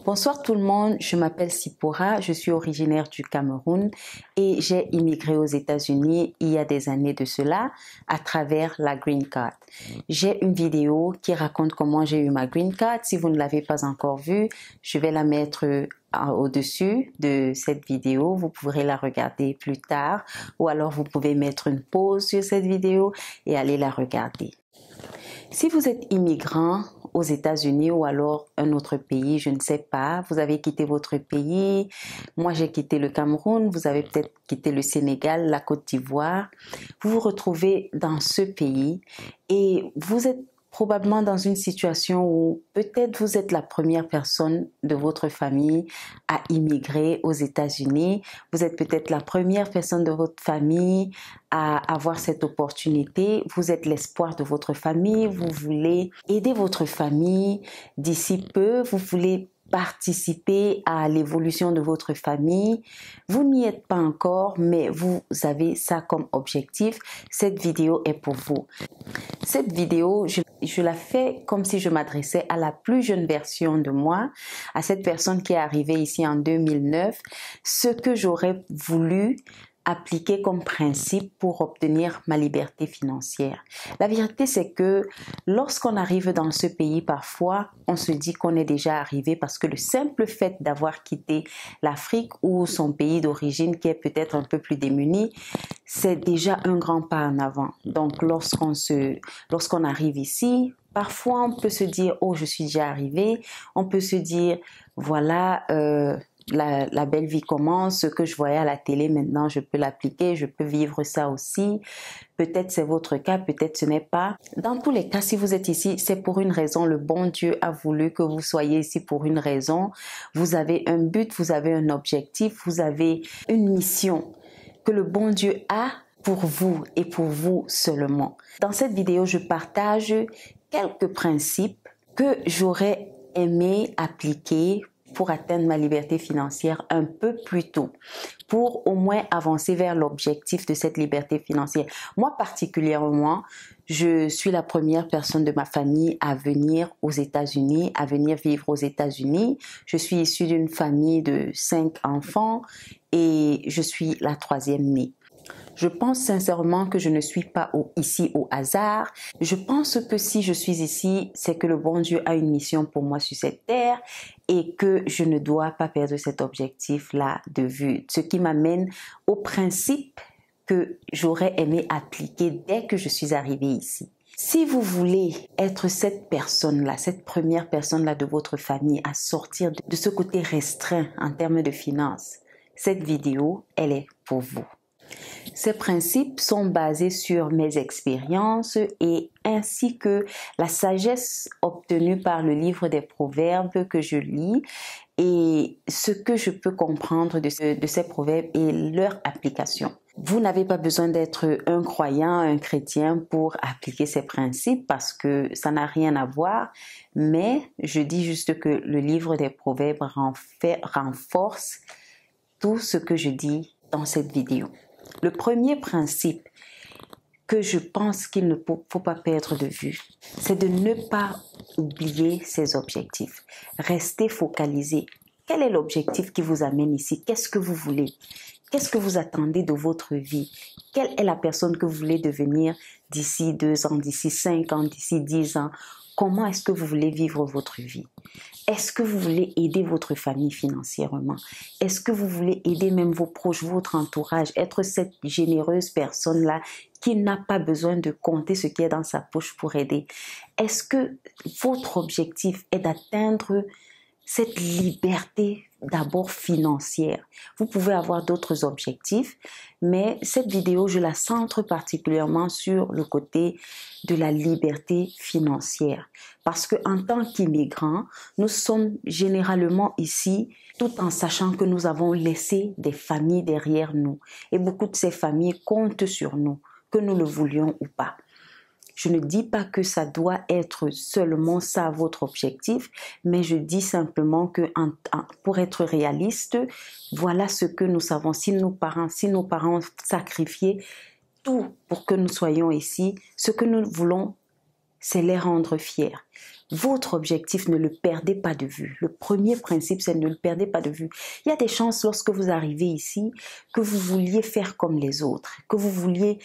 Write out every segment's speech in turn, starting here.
Bonsoir tout le monde, je m'appelle Sipora, je suis originaire du Cameroun et j'ai immigré aux États-Unis il y a des années de cela à travers la Green Card. J'ai une vidéo qui raconte comment j'ai eu ma Green Card. Si vous ne l'avez pas encore vue, je vais la mettre au-dessus de cette vidéo. Vous pourrez la regarder plus tard ou alors vous pouvez mettre une pause sur cette vidéo et aller la regarder. Si vous êtes immigrant aux États-Unis ou alors un autre pays, je ne sais pas, vous avez quitté votre pays, moi j'ai quitté le Cameroun, vous avez peut-être quitté le Sénégal, la Côte d'Ivoire, vous vous retrouvez dans ce pays et vous êtes probablement dans une situation où peut-être vous êtes la première personne de votre famille à immigrer aux États-Unis. Vous êtes peut-être la première personne de votre famille à avoir cette opportunité. Vous êtes l'espoir de votre famille. Vous voulez aider votre famille d'ici peu. Vous voulez participer à l'évolution de votre famille. Vous n'y êtes pas encore, mais vous avez ça comme objectif. Cette vidéo est pour vous. Cette vidéo, je la fais comme si je m'adressais à la plus jeune version de moi, à cette personne qui est arrivée ici en 2009, ce que j'aurais voulu appliquer comme principe pour obtenir ma liberté financière. La vérité, c'est que lorsqu'on arrive dans ce pays, parfois, on se dit qu'on est déjà arrivé parce que le simple fait d'avoir quitté l'Afrique ou son pays d'origine qui est peut-être un peu plus démuni, c'est déjà un grand pas en avant. Donc, lorsqu'on arrive ici, parfois on peut se dire « Oh, je suis déjà arrivé ». On peut se dire « Voilà, la belle vie commence, ce que je voyais à la télé, maintenant je peux l'appliquer, je peux vivre ça aussi ». Peut-être c'est votre cas, peut-être ce n'est pas. Dans tous les cas, si vous êtes ici, c'est pour une raison. Le bon Dieu a voulu que vous soyez ici pour une raison. Vous avez un but, vous avez un objectif, vous avez une mission que le bon Dieu a pour vous et pour vous seulement. Dans cette vidéo, je partage quelques principes que j'aurais aimé appliquer pour atteindre ma liberté financière un peu plus tôt, pour au moins avancer vers l'objectif de cette liberté financière. Moi particulièrement, je suis la première personne de ma famille à venir aux États-Unis, à venir vivre aux États-Unis. Je suis issue d'une famille de 5 enfants et je suis la 3e née. Je pense sincèrement que je ne suis pas ici au hasard. Je pense que si je suis ici, c'est que le bon Dieu a une mission pour moi sur cette terre et que je ne dois pas perdre cet objectif-là de vue. Ce qui m'amène au principe que j'aurais aimé appliquer dès que je suis arrivée ici. Si vous voulez être cette personne-là, cette première personne-là de votre famille à sortir de ce côté restreint en termes de finances, cette vidéo, elle est pour vous. Ces principes sont basés sur mes expériences et ainsi que la sagesse obtenue par le livre des Proverbes que je lis et ce que je peux comprendre de ces proverbes et leur application. Vous n'avez pas besoin d'être un croyant, un chrétien pour appliquer ces principes parce que ça n'a rien à voir, mais je dis juste que le livre des Proverbes renforce tout ce que je dis dans cette vidéo. Le premier principe que je pense qu'il ne faut pas perdre de vue, c'est de ne pas oublier ses objectifs. Restez focalisé. Quel est l'objectif qui vous amène ici? Qu'est-ce que vous voulez? Qu'est-ce que vous attendez de votre vie? Quelle est la personne que vous voulez devenir d'ici 2 ans, d'ici 5 ans, d'ici 10 ans? Comment est-ce que vous voulez vivre votre vie? Est-ce que vous voulez aider votre famille financièrement? Est-ce que vous voulez aider même vos proches, votre entourage, être cette généreuse personne-là qui n'a pas besoin de compter ce qui est dans sa poche pour aider? Est-ce que votre objectif est d'atteindre cette liberté d'abord financière? Vous pouvez avoir d'autres objectifs, mais cette vidéo, je la centre particulièrement sur le côté de la liberté financière. Parce qu'en tant qu'immigrants, nous sommes généralement ici tout en sachant que nous avons laissé des familles derrière nous. Et beaucoup de ces familles comptent sur nous, que nous le voulions ou pas. Je ne dis pas que ça doit être seulement ça votre objectif, mais je dis simplement que pour être réaliste, voilà ce que nous savons. Si nos parents ont sacrifié tout pour que nous soyons ici, ce que nous voulons c'est les rendre fiers. Votre objectif, ne le perdez pas de vue. Le premier principe, c'est ne le perdez pas de vue. Il y a des chances lorsque vous arrivez ici que vous vouliez faire comme les autres, que vous vouliez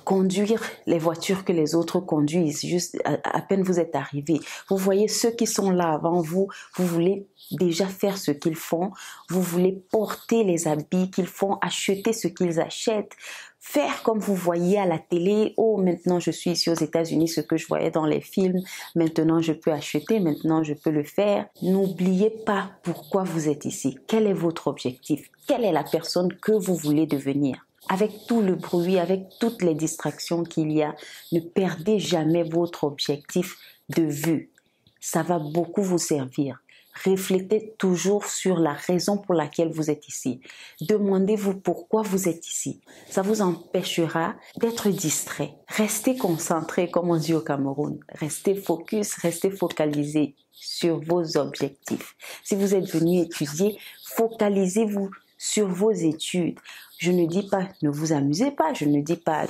conduire les voitures que les autres conduisent. Juste à peine vous êtes arrivé, vous voyez ceux qui sont là avant vous, vous voulez déjà faire ce qu'ils font, vous voulez porter les habits qu'ils font, acheter ce qu'ils achètent, faire comme vous voyez à la télé. Oh, maintenant je suis ici aux États-Unis, ce que je voyais dans les films, maintenant je peux acheter, maintenant je peux le faire. N'oubliez pas pourquoi vous êtes ici. Quel est votre objectif? Quelle est la personne que vous voulez devenir? Avec tout le bruit, avec toutes les distractions qu'il y a, ne perdez jamais votre objectif de vue. Ça va beaucoup vous servir. Réfléchissez toujours sur la raison pour laquelle vous êtes ici. Demandez-vous pourquoi vous êtes ici. Ça vous empêchera d'être distrait. Restez concentré, comme on dit au Cameroun. Restez focus, restez focalisé sur vos objectifs. Si vous êtes venu étudier, focalisez-vous sur vos études. Je ne dis pas ne vous amusez pas, je ne dis pas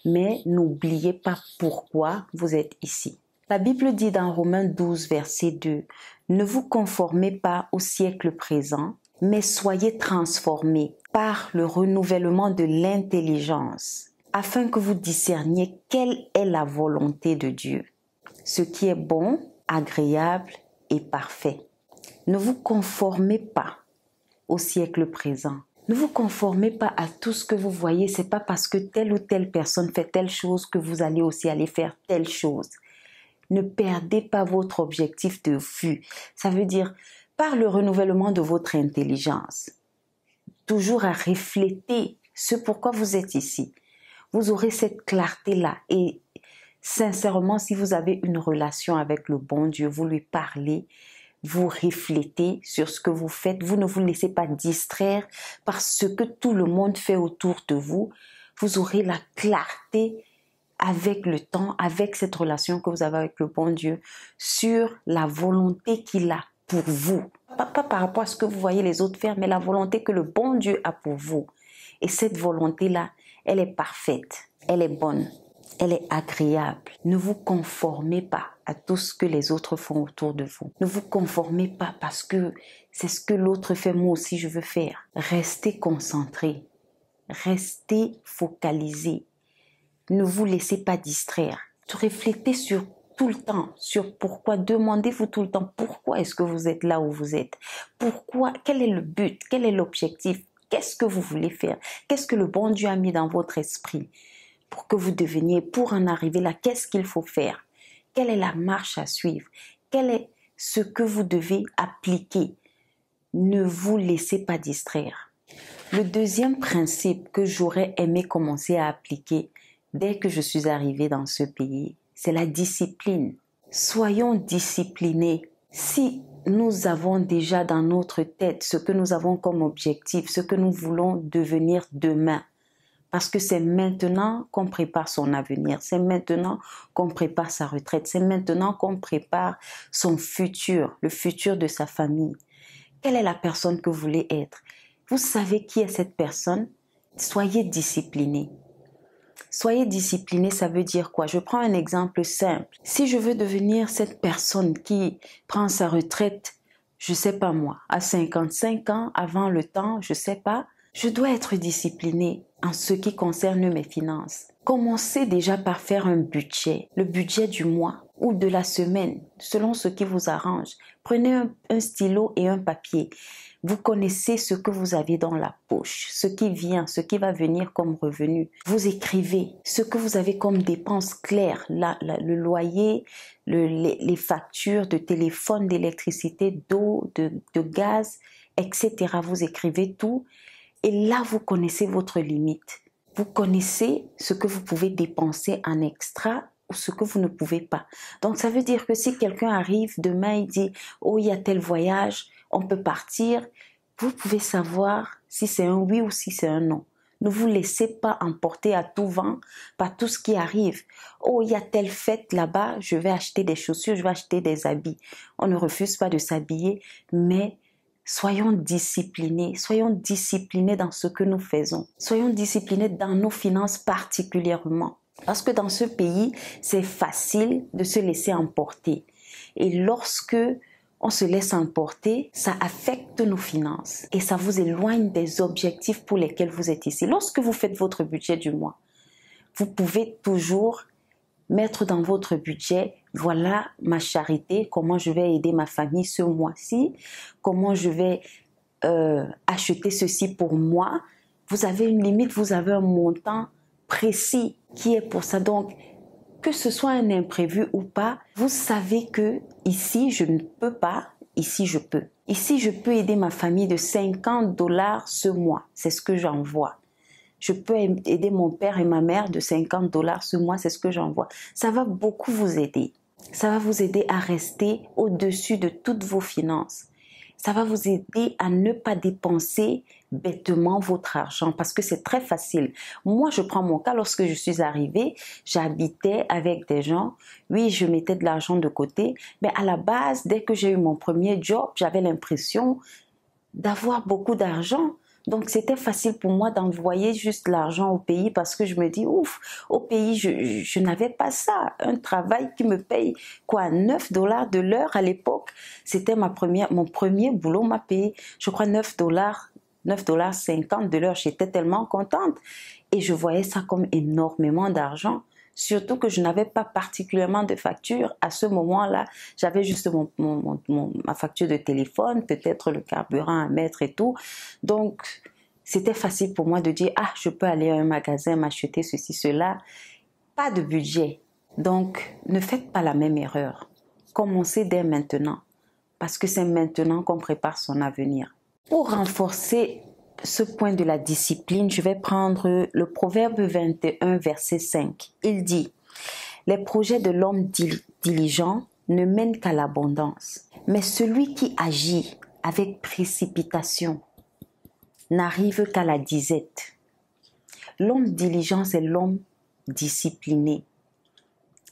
mais n'oubliez pas pourquoi vous êtes ici. La Bible dit dans Romains 12, verset 2, « Ne vous conformez pas au siècle présent, mais soyez transformés par le renouvellement de l'intelligence, afin que vous discerniez quelle est la volonté de Dieu, ce qui est bon, agréable et parfait. » Ne vous conformez pas au siècle présent. Ne vous conformez pas à tout ce que vous voyez. C'est pas parce que telle ou telle personne fait telle chose que vous allez aussi aller faire telle chose. Ne perdez pas votre objectif de vue. Ça veut dire, par le renouvellement de votre intelligence, toujours à refléter ce pourquoi vous êtes ici. Vous aurez cette clarté-là. Et sincèrement, si vous avez une relation avec le bon Dieu, vous lui parlez, vous réfléchissez sur ce que vous faites, vous ne vous laissez pas distraire par ce que tout le monde fait autour de vous. Vous aurez la clarté avec le temps, avec cette relation que vous avez avec le bon Dieu, sur la volonté qu'il a pour vous. Pas par rapport à ce que vous voyez les autres faire, mais la volonté que le bon Dieu a pour vous. Et cette volonté-là, elle est parfaite, elle est bonne, elle est agréable. Ne vous conformez pas à tout ce que les autres font autour de vous. Ne vous conformez pas parce que c'est ce que l'autre fait, moi aussi je veux faire. Restez concentrés, restez focalisés. Ne vous laissez pas distraire. Réfléchissez sur tout le temps, sur pourquoi. Demandez-vous tout le temps pourquoi est-ce que vous êtes là où vous êtes. Pourquoi, quel est le but, quel est l'objectif, qu'est-ce que vous voulez faire, qu'est-ce que le bon Dieu a mis dans votre esprit pour que vous deveniez, pour en arriver là, qu'est-ce qu'il faut faire, quelle est la marche à suivre, quel est ce que vous devez appliquer. Ne vous laissez pas distraire. Le deuxième principe que j'aurais aimé commencer à appliquer dès que je suis arrivée dans ce pays, c'est la discipline. Soyons disciplinés. Si nous avons déjà dans notre tête ce que nous avons comme objectif, ce que nous voulons devenir demain, parce que c'est maintenant qu'on prépare son avenir, c'est maintenant qu'on prépare sa retraite, c'est maintenant qu'on prépare son futur, le futur de sa famille. Quelle est la personne que vous voulez être? Vous savez qui est cette personne? Soyez disciplinés. Soyez discipliné, ça veut dire quoi? Je prends un exemple simple. Si je veux devenir cette personne qui prend sa retraite, je sais pas moi, à 55 ans, avant le temps, je sais pas, je dois être discipliné en ce qui concerne mes finances. Commencez déjà par faire un budget, le budget du mois ou de la semaine, selon ce qui vous arrange. Prenez un stylo et un papier. Vous connaissez ce que vous avez dans la poche, ce qui vient, ce qui va venir comme revenu. Vous écrivez ce que vous avez comme dépenses claires, le loyer, les factures de téléphone, d'électricité, d'eau, de gaz, etc. Vous écrivez tout et là, vous connaissez votre limite. Vous connaissez ce que vous pouvez dépenser en extra ou ce que vous ne pouvez pas. Donc, ça veut dire que si quelqu'un arrive demain et dit « Oh, il y a tel voyage », on peut partir, vous pouvez savoir si c'est un oui ou si c'est un non. Ne vous laissez pas emporter à tout vent par tout ce qui arrive. Oh, il y a telle fête là-bas, je vais acheter des chaussures, je vais acheter des habits. On ne refuse pas de s'habiller, mais soyons disciplinés dans ce que nous faisons. Soyons disciplinés dans nos finances particulièrement. Parce que dans ce pays, c'est facile de se laisser emporter. Et lorsque on se laisse emporter, ça affecte nos finances et ça vous éloigne des objectifs pour lesquels vous êtes ici. Lorsque vous faites votre budget du mois, vous pouvez toujours mettre dans votre budget, voilà ma charité, comment je vais aider ma famille ce mois-ci, comment je vais acheter ceci pour moi. Vous avez une limite, vous avez un montant précis qui est pour ça. Donc, que ce soit un imprévu ou pas, vous savez que ici, je ne peux pas, ici, je peux. Ici, je peux aider ma famille de 50 $ ce mois. C'est ce que j'envoie. Je peux aider mon père et ma mère de 50 $ ce mois. C'est ce que j'envoie. Ça va beaucoup vous aider. Ça va vous aider à rester au-dessus de toutes vos finances. Ça va vous aider à ne pas dépenser bêtement votre argent parce que c'est très facile. Moi, je prends mon cas. Lorsque je suis arrivée, j'habitais avec des gens. Oui, je mettais de l'argent de côté. Mais à la base, dès que j'ai eu mon premier job, j'avais l'impression d'avoir beaucoup d'argent. Donc, c'était facile pour moi d'envoyer juste l'argent au pays parce que je me dis, ouf, au pays, je n'avais pas ça. Un travail qui me paye, quoi, 9 $ de l'heure à l'époque. C'était mon premier boulot m'a payé, je crois, 9 $, 9,50 $ de l'heure. J'étais tellement contente. Et je voyais ça comme énormément d'argent. Surtout que je n'avais pas particulièrement de facture. À ce moment-là, j'avais juste ma facture de téléphone, peut-être le carburant à mettre et tout. Donc, c'était facile pour moi de dire, ah, je peux aller à un magasin, m'acheter ceci, cela. Pas de budget. Donc, ne faites pas la même erreur. Commencez dès maintenant. Parce que c'est maintenant qu'on prépare son avenir. Pour renforcer ce point de la discipline, je vais prendre le Proverbe 21, verset 5. Il dit, « Les projets de l'homme diligent ne mènent qu'à l'abondance, mais celui qui agit avec précipitation n'arrive qu'à la disette. » L'homme diligent, c'est l'homme discipliné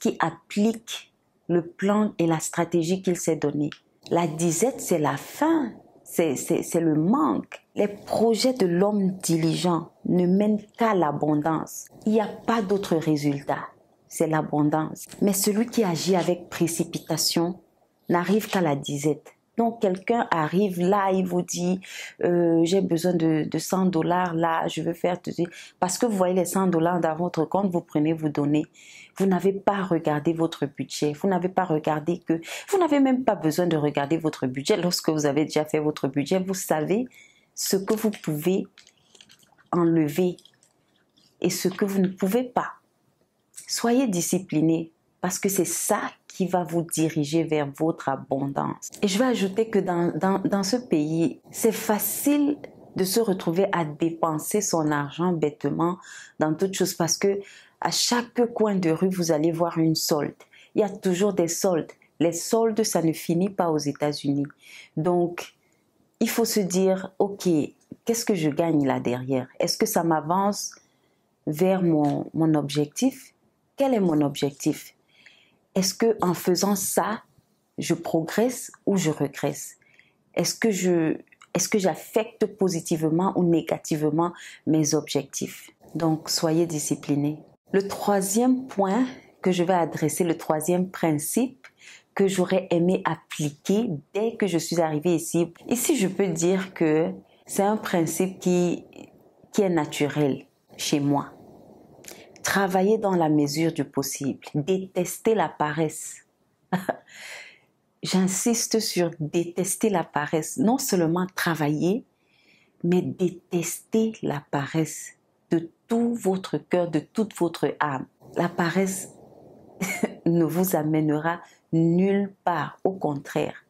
qui applique le plan et la stratégie qu'il s'est donné. La disette, c'est la fin. C'est le manque. Les projets de l'homme diligent ne mènent qu'à l'abondance. Il n'y a pas d'autre résultat. C'est l'abondance. Mais celui qui agit avec précipitation n'arrive qu'à la disette. Donc, quelqu'un arrive là, il vous dit, j'ai besoin de 100 $ là, je veux faire... Parce que vous voyez les 100 $ dans votre compte, vous prenez, vous donnez. Vous n'avez pas regardé votre budget. Vous n'avez pas regardé que... Vous n'avez même pas besoin de regarder votre budget. Lorsque vous avez déjà fait votre budget, vous savez ce que vous pouvez enlever et ce que vous ne pouvez pas. Soyez disciplinés parce que c'est ça qui va vous diriger vers votre abondance. Et je vais ajouter que dans ce pays, c'est facile de se retrouver à dépenser son argent bêtement dans toutes choses parce que à chaque coin de rue, vous allez voir une solde. Il y a toujours des soldes. Les soldes, ça ne finit pas aux États-Unis. Donc, il faut se dire, ok, qu'est-ce que je gagne là derrière? Est-ce que ça m'avance vers mon objectif? Quel est mon objectif? Est-ce que en faisant ça, je progresse ou je régresse? Est-ce que j'affecte positivement ou négativement mes objectifs? Donc, soyez disciplinés. Le troisième point que je vais adresser, le troisième principe que j'aurais aimé appliquer dès que je suis arrivée ici. Ici, je peux dire que c'est un principe qui est naturel chez moi. Travailler dans la mesure du possible. Détester la paresse. J'insiste sur détester la paresse. Non seulement travailler, mais détester la paresse de tout votre cœur, de toute votre âme. La paresse ne vous amènera nulle part. Au contraire,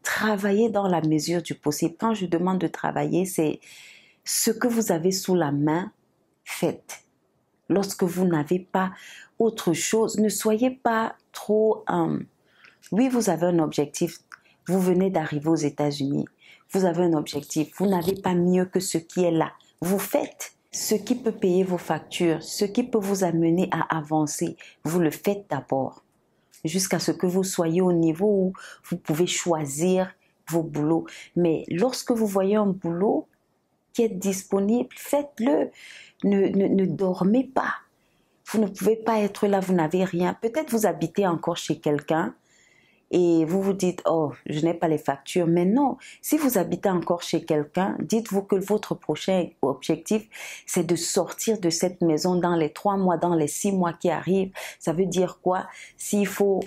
travaillez dans la mesure du possible. Quand je demande de travailler, c'est ce que vous avez sous la main, faites. Lorsque vous n'avez pas autre chose, ne soyez pas trop... Oui, vous avez un objectif. Vous venez d'arriver aux États-Unis. Vous avez un objectif. Vous n'avez pas mieux que ce qui est là. Vous faites ce qui peut payer vos factures, ce qui peut vous amener à avancer. Vous le faites d'abord. Jusqu'à ce que vous soyez au niveau où vous pouvez choisir vos boulots. Mais lorsque vous voyez un boulot qui est disponible, faites-le. Ne dormez pas. Vous ne pouvez pas être là, vous n'avez rien. Peut-être vous habitez encore chez quelqu'un et vous vous dites, oh, je n'ai pas les factures. Mais non, si vous habitez encore chez quelqu'un, dites-vous que votre prochain objectif, c'est de sortir de cette maison dans les 3 mois, dans les 6 mois qui arrivent. Ça veut dire quoi? S'il faut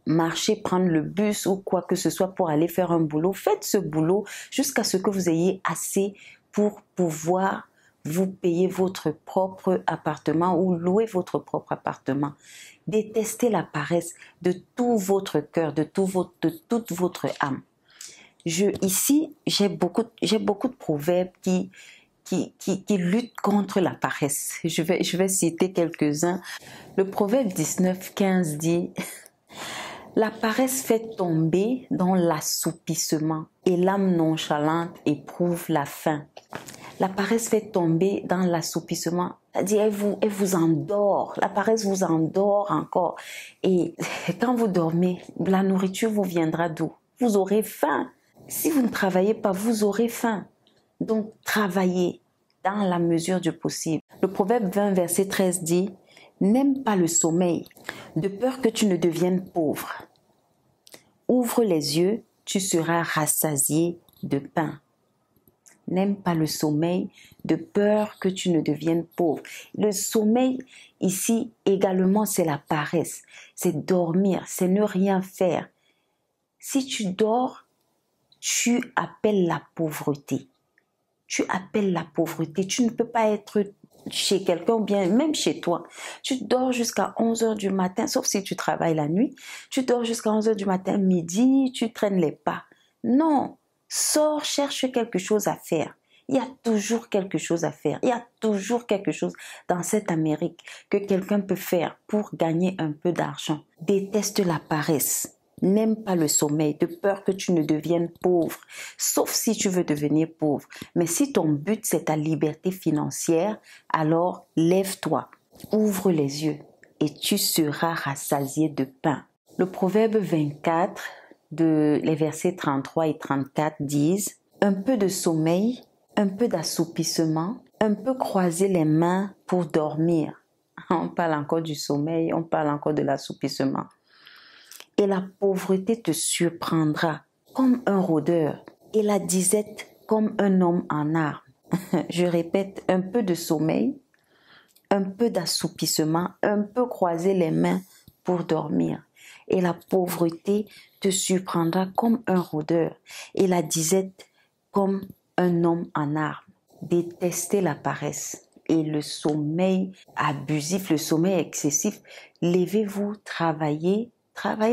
marcher, prendre le bus ou quoi que ce soit pour aller faire un boulot, faites ce boulot jusqu'à ce que vous ayez assez pour pouvoir vous payer votre propre appartement ou louer votre propre appartement. Détestez la paresse de tout votre cœur, de toute votre âme. Ici, j'ai beaucoup de proverbes qui luttent contre la paresse. Je vais citer quelques-uns. Le proverbe 19:15 dit: la paresse fait tomber dans l'assoupissement et l'âme nonchalante éprouve la faim. La paresse fait tomber dans l'assoupissement. C'est-à-dire, elle vous endort. La paresse vous endort encore. Et quand vous dormez, la nourriture vous viendra d'où? Vous aurez faim. Si vous ne travaillez pas, vous aurez faim. Donc, travaillez dans la mesure du possible. Le proverbe 20, verset 13 dit: n'aime pas le sommeil, de peur que tu ne deviennes pauvre. Ouvre les yeux, tu seras rassasié de pain. N'aime pas le sommeil, de peur que tu ne deviennes pauvre. Le sommeil, ici, également, c'est la paresse. C'est dormir, c'est ne rien faire. Si tu dors, tu appelles la pauvreté. Tu appelles la pauvreté. Tu ne peux pas être chez quelqu'un ou bien même chez toi. Tu dors jusqu'à 11h du matin, sauf si tu travailles la nuit. Tu dors jusqu'à 11h du matin, midi, tu traînes les pas. Non, sors, cherche quelque chose à faire. Il y a toujours quelque chose à faire. Il y a toujours quelque chose dans cette Amérique que quelqu'un peut faire pour gagner un peu d'argent. Déteste la paresse. N'aime pas le sommeil, de peur que tu ne deviennes pauvre, sauf si tu veux devenir pauvre. Mais si ton but, c'est ta liberté financière, alors lève-toi, ouvre les yeux et tu seras rassasié de pain. Le proverbe 24, les versets 33 et 34 disent: un peu de sommeil, un peu d'assoupissement, un peu croiser les mains pour dormir. On parle encore du sommeil, on parle encore de l'assoupissement. Et la pauvreté te surprendra comme un rôdeur et la disette comme un homme en armes. Je répète, un peu de sommeil, un peu d'assoupissement, un peu croiser les mains pour dormir. Et la pauvreté te surprendra comme un rôdeur et la disette comme un homme en armes. Détestez la paresse et le sommeil abusif, le sommeil excessif. Levez-vous, travaillez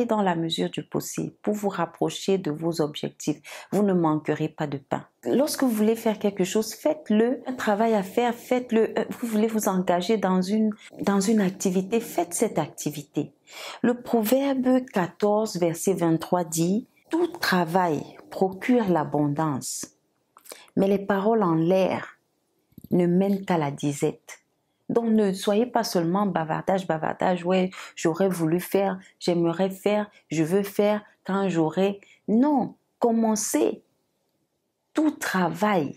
dans la mesure du possible pour vous rapprocher de vos objectifs. Vous ne manquerez pas de pain. Lorsque vous voulez faire quelque chose, faites-le. Un travail à faire, faites-le. Vous voulez vous engager dans une activité, faites cette activité. Le proverbe 14, verset 23 dit: tout travail procure l'abondance, mais les paroles en l'air ne mènent qu'à la disette. Donc, ne soyez pas seulement bavardage, ouais, j'aurais voulu faire, j'aimerais faire, je veux faire, quand j'aurai. Non, commencez. Tout travail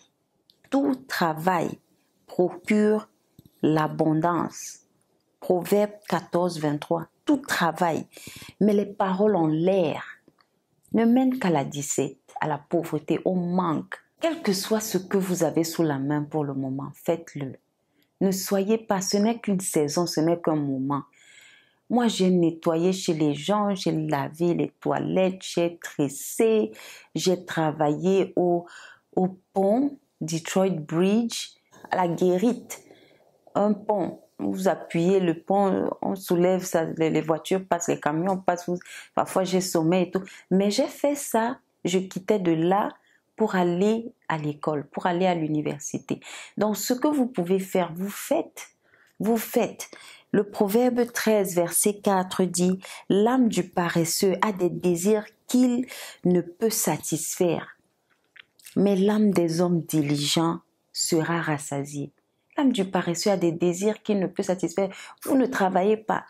procure l'abondance. Proverbe 14, 23. Tout travail, mais les paroles en l'air ne mènent qu'à la disette, à la pauvreté, au manque. Quel que soit ce que vous avez sous la main pour le moment, faites-le. Ne soyez pas, ce n'est qu'une saison, ce n'est qu'un moment. Moi, j'ai nettoyé chez les gens, j'ai lavé les toilettes, j'ai tressé, j'ai travaillé au pont, Detroit Bridge, à la Guérite. Un pont, vous appuyez le pont, on soulève ça, les voitures passent, les camions passent, parfois j'ai sommeil et tout. Mais j'ai fait ça, je quittais de là pour aller à l'école, pour aller à l'université. Donc, ce que vous pouvez faire, vous faites. Vous faites. Le proverbe 13, verset 4 dit: l'âme du paresseux a des désirs qu'il ne peut satisfaire, mais l'âme des hommes diligents sera rassasiée. L'âme du paresseux a des désirs qu'il ne peut satisfaire. Vous ne travaillez pas.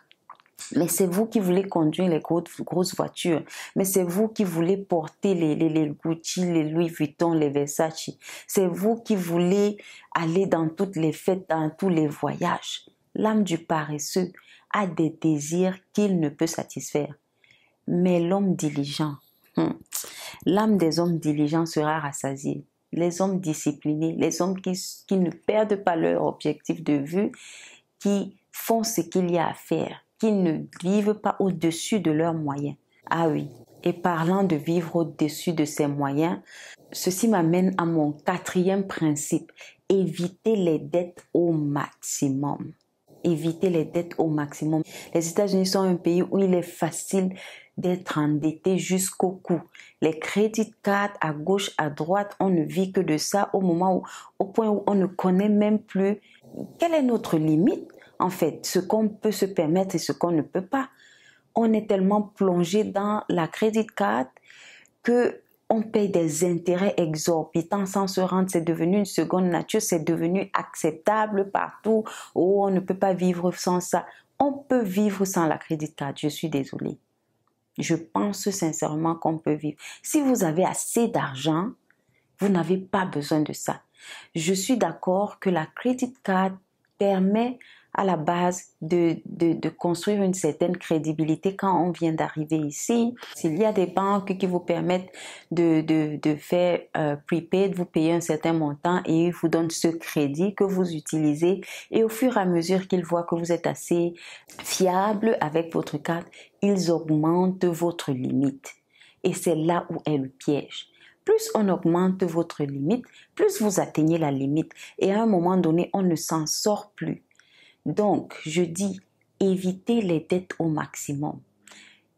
Mais c'est vous qui voulez conduire les grosses voitures. Mais c'est vous qui voulez porter les Gucci, les Louis Vuitton, les Versace. C'est vous qui voulez aller dans toutes les fêtes, dans tous les voyages. L'âme du paresseux a des désirs qu'il ne peut satisfaire. Mais l'homme diligent, l'âme des hommes diligents sera rassasiée. Les hommes disciplinés, les hommes qui ne perdent pas leur objectif de vue, qui font ce qu'il y a à faire, qui ne vivent pas au-dessus de leurs moyens. Ah oui, et parlant de vivre au-dessus de ses moyens, ceci m'amène à mon 4e principe, éviter les dettes au maximum. Éviter les dettes au maximum. Les États-Unis sont un pays où il est facile d'être endetté jusqu'au cou. Les crédits cartes à gauche, à droite, on ne vit que de ça au point où on ne connaît même plus quelle est notre limite. En fait, ce qu'on peut se permettre et ce qu'on ne peut pas. On est tellement plongé dans la crédit card que on paye des intérêts exorbitants sans se rendre. C'est devenu une seconde nature, c'est devenu acceptable partout. Oh, on ne peut pas vivre sans ça. On peut vivre sans la crédit card, je suis désolée. Je pense sincèrement qu'on peut vivre. Si vous avez assez d'argent, vous n'avez pas besoin de ça. Je suis d'accord que la credit card permet à la base de construire une certaine crédibilité quand on vient d'arriver ici. S'il y a des banques qui vous permettent de faire prepaid, vous payez un certain montant et ils vous donnent ce crédit que vous utilisez. Et au fur et à mesure qu'ils voient que vous êtes assez fiable avec votre carte, ils augmentent votre limite. Et c'est là où est le piège. Plus on augmente votre limite, plus vous atteignez la limite. Et à un moment donné, on ne s'en sort plus. Donc, je dis, évitez les dettes au maximum.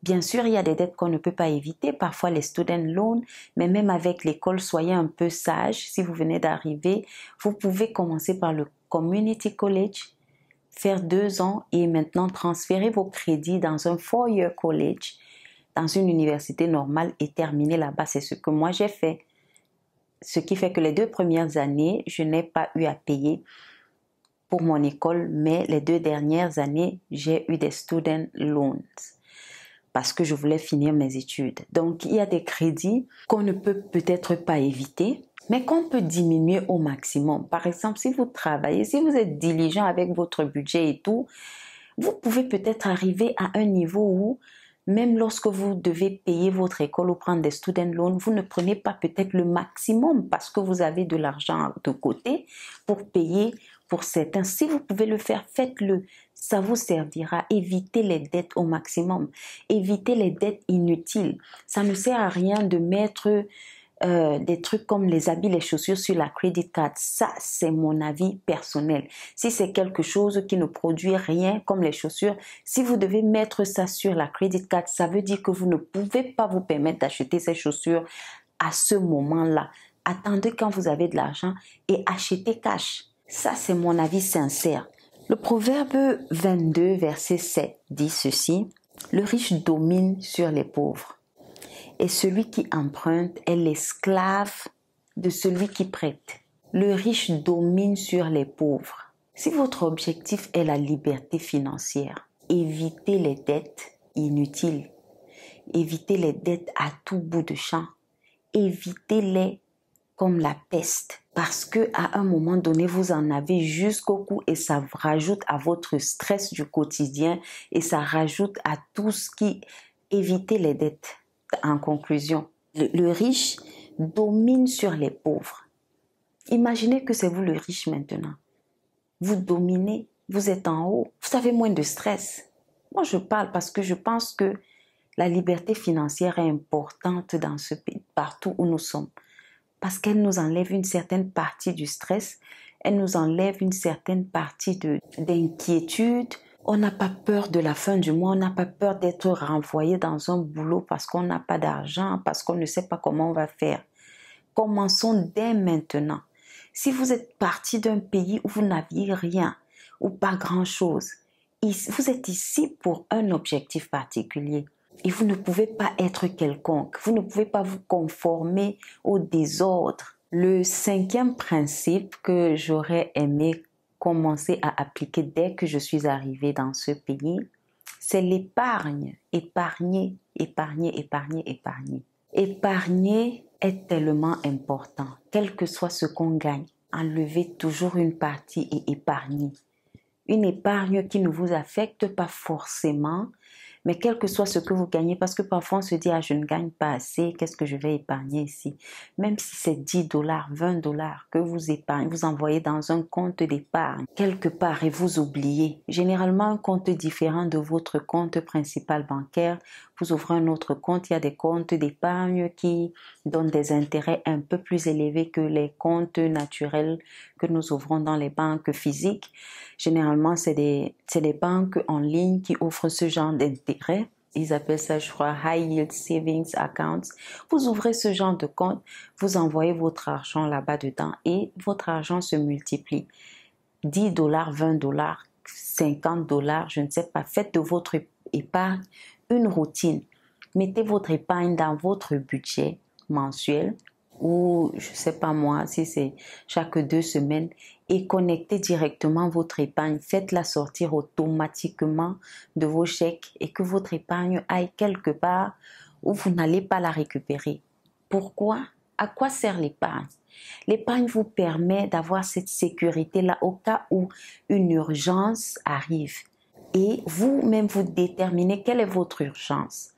Bien sûr, il y a des dettes qu'on ne peut pas éviter, parfois les student loans, mais même avec l'école, soyez un peu sage. Si vous venez d'arriver, vous pouvez commencer par le community college, faire 2 ans et maintenant transférer vos crédits dans un 4-year college, dans une université normale et terminer là-bas. C'est ce que moi j'ai fait. Ce qui fait que les 2 premières années, je n'ai pas eu à payer pour mon école, mais les 2 dernières années, j'ai eu des student loans parce que je voulais finir mes études. Donc, il y a des crédits qu'on ne peut peut-être pas éviter, mais qu'on peut diminuer au maximum. Par exemple, si vous travaillez, si vous êtes diligent avec votre budget et tout, vous pouvez peut-être arriver à un niveau où même lorsque vous devez payer votre école ou prendre des student loans, vous ne prenez pas peut-être le maximum parce que vous avez de l'argent de côté pour payer pour certains. Si vous pouvez le faire, faites-le. Ça vous servira. Évitez les dettes au maximum. Évitez les dettes inutiles. Ça ne sert à rien de mettre des trucs comme les habits, les chaussures sur la credit card. Ça, c'est mon avis personnel. Si c'est quelque chose qui ne produit rien comme les chaussures, si vous devez mettre ça sur la credit card, ça veut dire que vous ne pouvez pas vous permettre d'acheter ces chaussures à ce moment-là. Attendez quand vous avez de l'argent et achetez cash. Ça, c'est mon avis sincère. Le proverbe 22, verset 7 dit ceci: « Le riche domine sur les pauvres. Et celui qui emprunte est l'esclave de celui qui prête. » Le riche domine sur les pauvres. Si votre objectif est la liberté financière, évitez les dettes inutiles. Évitez les dettes à tout bout de champ. Évitez-les comme la peste. Parce que à un moment donné, vous en avez jusqu'au cou et ça rajoute à votre stress du quotidien et ça rajoute à tout ce qui... Évitez les dettes. En conclusion, le riche domine sur les pauvres. Imaginez que c'est vous le riche maintenant. Vous dominez, vous êtes en haut, vous avez moins de stress. Moi, je parle parce que je pense que la liberté financière est importante dans ce pays, partout où nous sommes. Parce qu'elle nous enlève une certaine partie du stress, elle nous enlève une certaine partie d'inquiétude. On n'a pas peur de la fin du mois, on n'a pas peur d'être renvoyé dans un boulot parce qu'on n'a pas d'argent, parce qu'on ne sait pas comment on va faire. Commençons dès maintenant. Si vous êtes parti d'un pays où vous n'aviez rien ou pas grand-chose, vous êtes ici pour un objectif particulier. Et vous ne pouvez pas être quelconque. Vous ne pouvez pas vous conformer au désordre. Le 5e principe que j'aurais aimé commencer à appliquer dès que je suis arrivée dans ce pays, c'est l'épargne. Épargner, épargner, épargner, épargner. Épargner est tellement important. Quel que soit ce qu'on gagne, enlevez toujours une partie et épargnez. une épargne qui ne vous affecte pas forcément, mais quel que soit ce que vous gagnez, parce que parfois on se dit, ah, je ne gagne pas assez, qu'est-ce que je vais épargner ici? Même si c'est 10 dollars, 20 dollars que vous épargnez, vous envoyez dans un compte d'épargne quelque part et vous oubliez. Généralement, un compte différent de votre compte principal bancaire, vous ouvrez un autre compte, il y a des comptes d'épargne qui donnent des intérêts un peu plus élevés que les comptes naturels que nous ouvrons dans les banques physiques. Généralement, c'est des banques en ligne qui offrent ce genre d'intérêt. Ils appellent ça, je crois, High Yield Savings Accounts. Vous ouvrez ce genre de compte, vous envoyez votre argent là-bas dedans et votre argent se multiplie. 10 dollars, 20 dollars, 50 dollars, je ne sais pas. Faites de votre épargne une routine. Mettez votre épargne dans votre budget mensuel ou, je ne sais pas moi, si c'est chaque 2 semaines et connectez directement votre épargne. Faites-la sortir automatiquement de vos chèques et que votre épargne aille quelque part où vous n'allez pas la récupérer. Pourquoi? À quoi sert l'épargne? L'épargne vous permet d'avoir cette sécurité-là au cas où une urgence arrive. Et vous-même, vous déterminez quelle est votre urgence.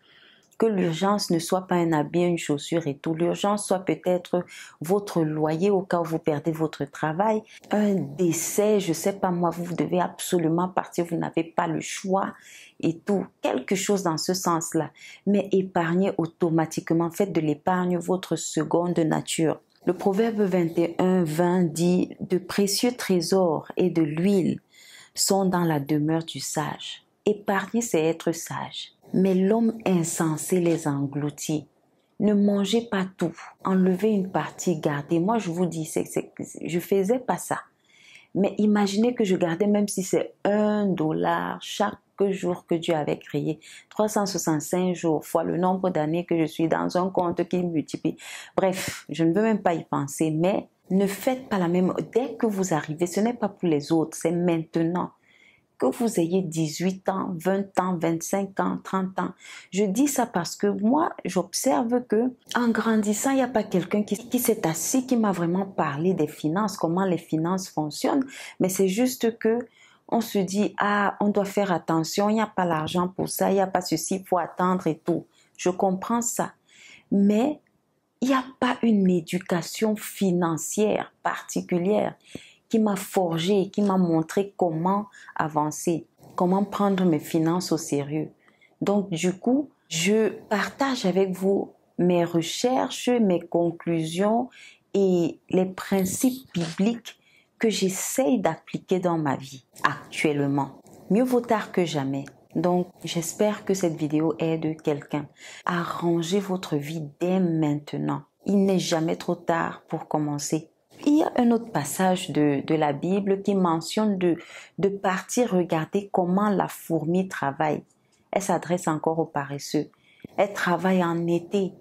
Que l'urgence ne soit pas un habit, une chaussure et tout. L'urgence soit peut-être votre loyer au cas où vous perdez votre travail. Un décès, je ne sais pas moi, vous devez absolument partir, vous n'avez pas le choix et tout. Quelque chose dans ce sens-là. Mais épargnez automatiquement. Faites de l'épargne votre seconde nature. Le proverbe 21:20 dit « De précieux trésors et de l'huile sont dans la demeure du sage. » Épargner, c'est être sage. Mais l'homme insensé les engloutit. Ne mangez pas tout. Enlevez une partie, gardez. Moi, je vous dis, je faisais pas ça. Mais imaginez que je gardais, même si c'est 1 dollar chaque jour que Dieu avait créé. 365 jours fois le nombre d'années que je suis dans un compte qui multiplie. Bref, je ne veux même pas y penser. Mais ne faites pas la même. Dès que vous arrivez, ce n'est pas pour les autres, c'est maintenant. Que vous ayez 18 ans, 20 ans, 25 ans, 30 ans. Je dis ça parce que moi, j'observe que en grandissant, il n'y a pas quelqu'un qui s'est assis, qui m'a vraiment parlé des finances, comment les finances fonctionnent. Mais c'est juste que on se dit, ah, on doit faire attention, il n'y a pas l'argent pour ça, il n'y a pas ceci, il faut attendre et tout. Je comprends ça. Mais il n'y a pas une éducation financière particulière qui m'a forgé, qui m'a montré comment avancer, comment prendre mes finances au sérieux. Donc, du coup, je partage avec vous mes recherches, mes conclusions et les principes bibliques que j'essaye d'appliquer dans ma vie actuellement. Mieux vaut tard que jamais. Donc, j'espère que cette vidéo aide quelqu'un à ranger votre vie dès maintenant. Il n'est jamais trop tard pour commencer. Il y a un autre passage de la Bible qui mentionne de partir regarder comment la fourmi travaille. Elle s'adresse encore aux paresseux. Elle travaille en été.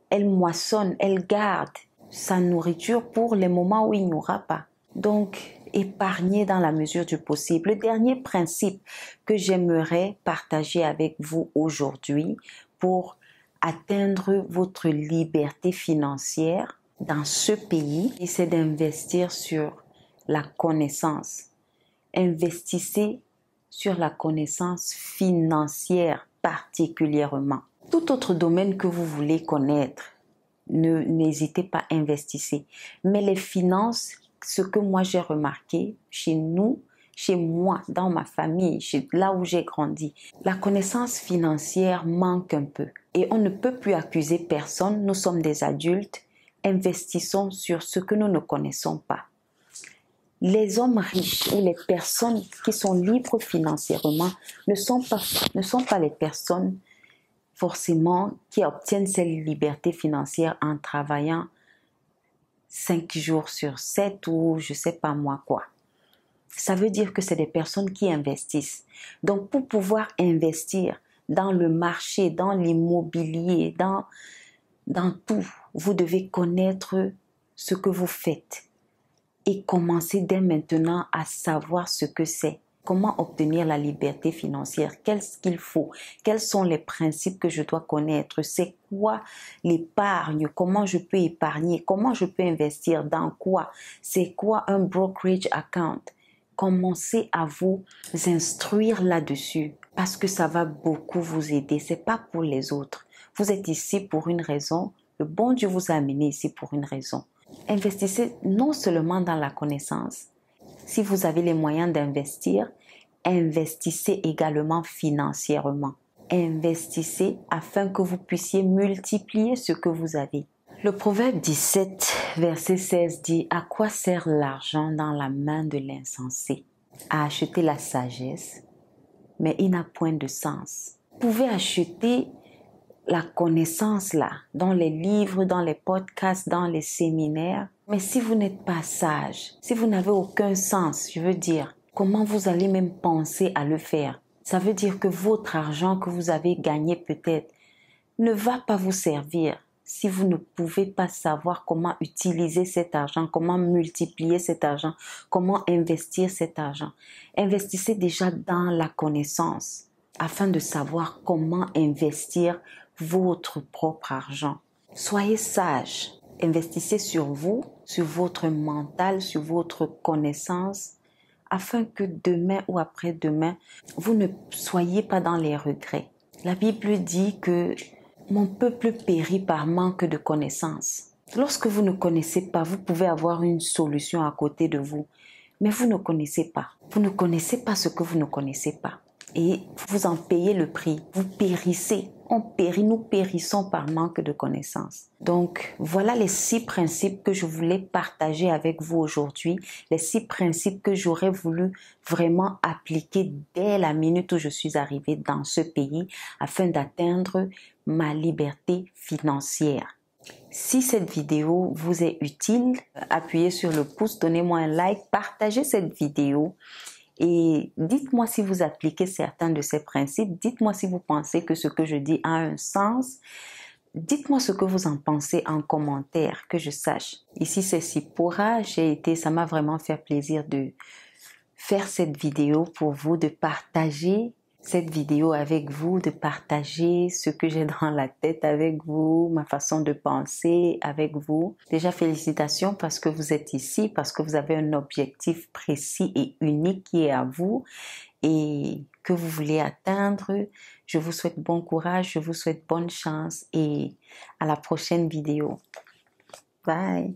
Elle moissonne, elle garde sa nourriture pour les moments où il n'y aura pas. Donc, épargnez dans la mesure du possible. Le dernier principe que j'aimerais partager avec vous aujourd'hui pour atteindre votre liberté financière dans ce pays, c'est d'investir sur la connaissance. Investissez sur la connaissance financière particulièrement. Tout autre domaine que vous voulez connaître, n'hésitez pas à investir. Mais les finances, ce que moi j'ai remarqué chez nous, chez moi, dans ma famille, là où j'ai grandi, la connaissance financière manque un peu. Et on ne peut plus accuser personne, nous sommes des adultes, investissons sur ce que nous ne connaissons pas. Les hommes riches ou les personnes qui sont libres financièrement ne sont pas les personnes forcément qui obtiennent cette liberté financière en travaillant 5 jours sur 7 ou je sais pas moi quoi. Ça veut dire que c'est des personnes qui investissent. Donc pour pouvoir investir dans le marché, dans l'immobilier, dans tout, vous devez connaître ce que vous faites et commencer dès maintenant à savoir ce que c'est. Comment obtenir la liberté financière? Qu'est-ce qu'il faut? Quels sont les principes que je dois connaître? C'est quoi l'épargne? Comment je peux épargner? Comment je peux investir? Dans quoi? C'est quoi un brokerage account? commencez à vous instruire là-dessus parce que ça va beaucoup vous aider. C'est pas pour les autres. Vous êtes ici pour une raison. Le bon Dieu vous a amené ici pour une raison. Investissez non seulement dans la connaissance. Si vous avez les moyens d'investir, investissez également financièrement. Investissez afin que vous puissiez multiplier ce que vous avez. Le proverbe 17, verset 16 dit « À quoi sert l'argent dans la main de l'insensé? À acheter la sagesse, mais il n'a point de sens. » Vous pouvez acheter la connaissance là, dans les livres, dans les podcasts, dans les séminaires. Mais si vous n'êtes pas sage, si vous n'avez aucun sens, je veux dire, comment vous allez même penser à le faire? Ça veut dire que votre argent que vous avez gagné peut-être ne va pas vous servir si vous ne pouvez pas savoir comment utiliser cet argent, comment multiplier cet argent, comment investir cet argent. Investissez déjà dans la connaissance afin de savoir comment investir votre propre argent. Soyez sage. Investissez sur vous, sur votre mental, sur votre connaissance, afin que demain ou après-demain, vous ne soyez pas dans les regrets. La Bible dit que mon peuple périt par manque de connaissance. Lorsque vous ne connaissez pas, vous pouvez avoir une solution à côté de vous, mais vous ne connaissez pas. Vous ne connaissez pas ce que vous ne connaissez pas. Et vous en payez le prix. Vous périssez. On périt, nous périssons par manque de connaissances. Donc, voilà les 6 principes que je voulais partager avec vous aujourd'hui. Les 6 principes que j'aurais voulu vraiment appliquer dès la minute où je suis arrivée dans ce pays afin d'atteindre ma liberté financière. Si cette vidéo vous est utile, appuyez sur le pouce, donnez-moi un like, partagez cette vidéo. Et dites-moi si vous appliquez certains de ces principes. Dites-moi si vous pensez que ce que je dis a un sens. Dites-moi ce que vous en pensez en commentaire, que je sache. Ici, c'est Sipora. Ça m'a vraiment fait plaisir de faire cette vidéo pour vous, de partager cette vidéo avec vous, de partager ce que j'ai dans la tête avec vous, ma façon de penser avec vous. Déjà, félicitations parce que vous êtes ici, parce que vous avez un objectif précis et unique qui est à vous et que vous voulez atteindre. Je vous souhaite bon courage, je vous souhaite bonne chance et à la prochaine vidéo. Bye!